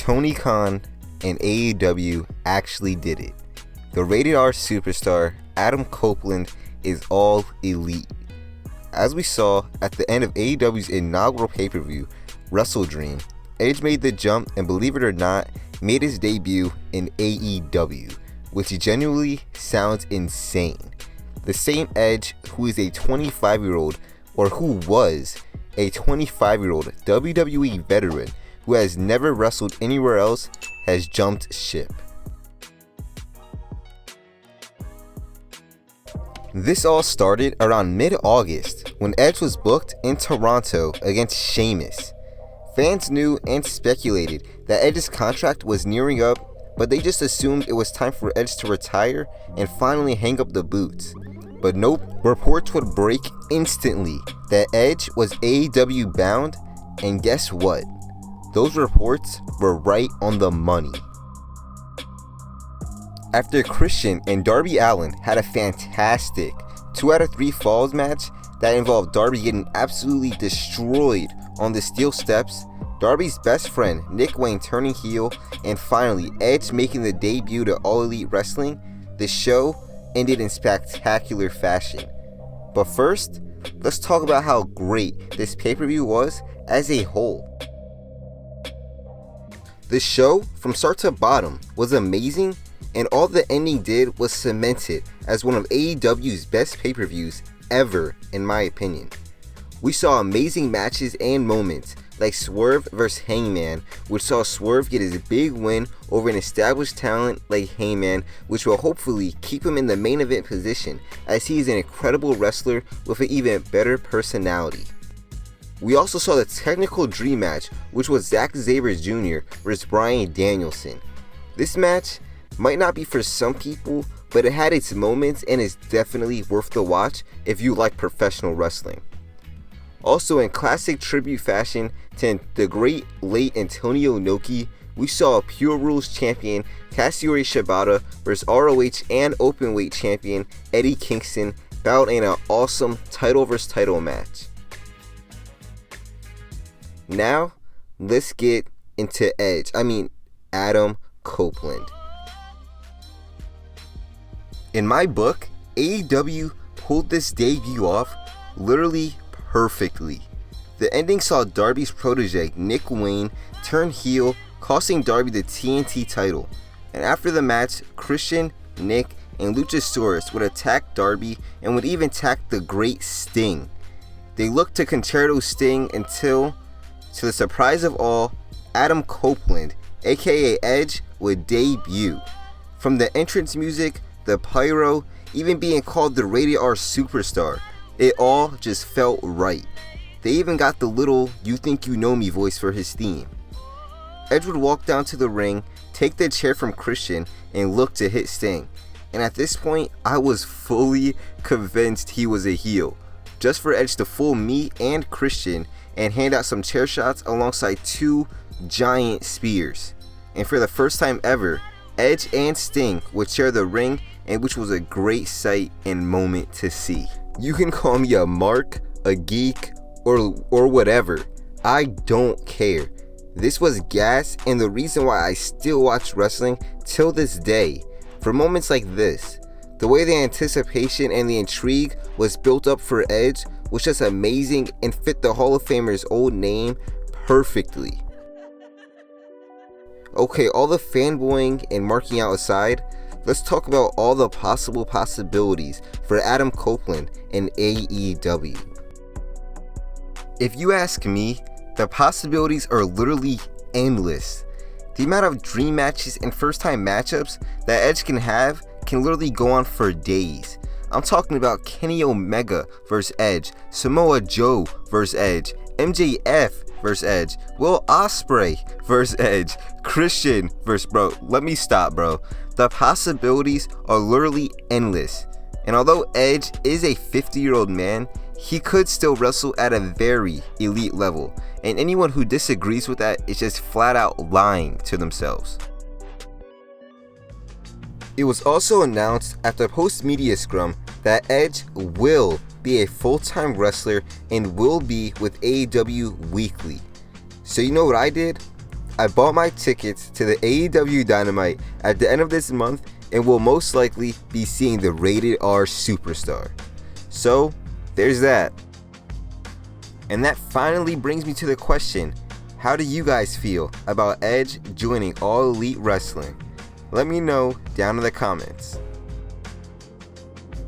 Tony Khan and AEW actually did it. The rated R superstar Adam Copeland is all elite. As we saw at the end of AEW's inaugural pay-per-view, WrestleDream, Edge made the jump and, believe it or not, made his debut in AEW, which genuinely sounds insane. The same Edge who is a 25-year-old, or who was a 25-year-old WWE veteran who has never wrestled anywhere else, has jumped ship. This all started around mid-August when Edge was booked in Toronto against Sheamus. Fans knew and speculated that Edge's contract was nearing up, but they just assumed it was time for Edge to retire and finally hang up the boots. But nope, reports would break instantly that Edge was AEW bound, and guess what? Those reports were right on the money. After Christian and Darby Allin had a fantastic 2 out of 3 falls match that involved Darby getting absolutely destroyed on the steel steps, Darby's best friend Nick Wayne turning heel, and finally Edge making the debut to All Elite Wrestling, the show ended in spectacular fashion. But first, let's talk about how great this pay-per-view was as a whole. The show, from start to bottom, was amazing, and all the ending did was cement it as one of AEW's best pay-per-views ever, in my opinion. We saw amazing matches and moments like Swerve vs. Hangman, which saw Swerve get his big win over an established talent like Hangman, which will hopefully keep him in the main event position as he is an incredible wrestler with an even better personality. We also saw the technical dream match, which was Zack Sabre Jr. vs. Bryan Danielson. This match might not be for some people, but it had its moments and is definitely worth the watch if you like professional wrestling. Also, in classic tribute fashion to the great late Antonio Inoki, we saw Pure Rules champion Katsuyori Shibata vs. ROH and Openweight champion Eddie Kingston battle in an awesome title vs. title match. Now, let's get into Adam Copeland. In my book, AEW pulled this debut off literally perfectly. The ending saw Darby's protege Nick Wayne turn heel, costing Darby the TNT title. And after the match, Christian, Nick, and Luchasaurus would attack Darby and would even attack the Great Sting. They looked to Concerto Sting until, to the surprise of all, Adam Copeland, aka Edge, would debut. From the entrance music, the pyro, even being called the rated R superstar, it all just felt right. They even got the little "you think you know me" voice for his theme. Edge would walk down to the ring, take the chair from Christian, and look to hit Sting. And at this point, I was fully convinced he was a heel, just for Edge to fool me and Christian and hand out some chair shots alongside 2 giant spears. And for the first time ever, Edge and Sting would share the ring, and which was a great sight and moment to see. You can call me a mark, a geek, or whatever. I don't care. This was gas, and the reason why I still watch wrestling till this day. For moments like this, the way the anticipation and the intrigue was built up for Edge was just amazing and fit the Hall of Famer's old name perfectly. Okay, all the fanboying and marking out aside, let's talk about all the possible possibilities for Adam Copeland in AEW. If you ask me, the possibilities are literally endless. The amount of dream matches and first-time matchups that Edge can have can literally go on for days. I'm talking about Kenny Omega vs. Edge, Samoa Joe vs. Edge, MJF vs. Edge, Will Ospreay vs. Edge, Christian vs. Let me stop, bro. The possibilities are literally endless. And although Edge is a 50-year-old man, he could still wrestle at a very elite level. And anyone who disagrees with that is just flat out lying to themselves. It was also announced at the post-media scrum that Edge will be a full-time wrestler and will be with AEW Weekly. So you know what I did? I bought my tickets to the AEW Dynamite at the end of this month and will most likely be seeing the Rated R Superstar. So, there's that. And that finally brings me to the question, how do you guys feel about Edge joining All Elite Wrestling? Let me know down in the comments.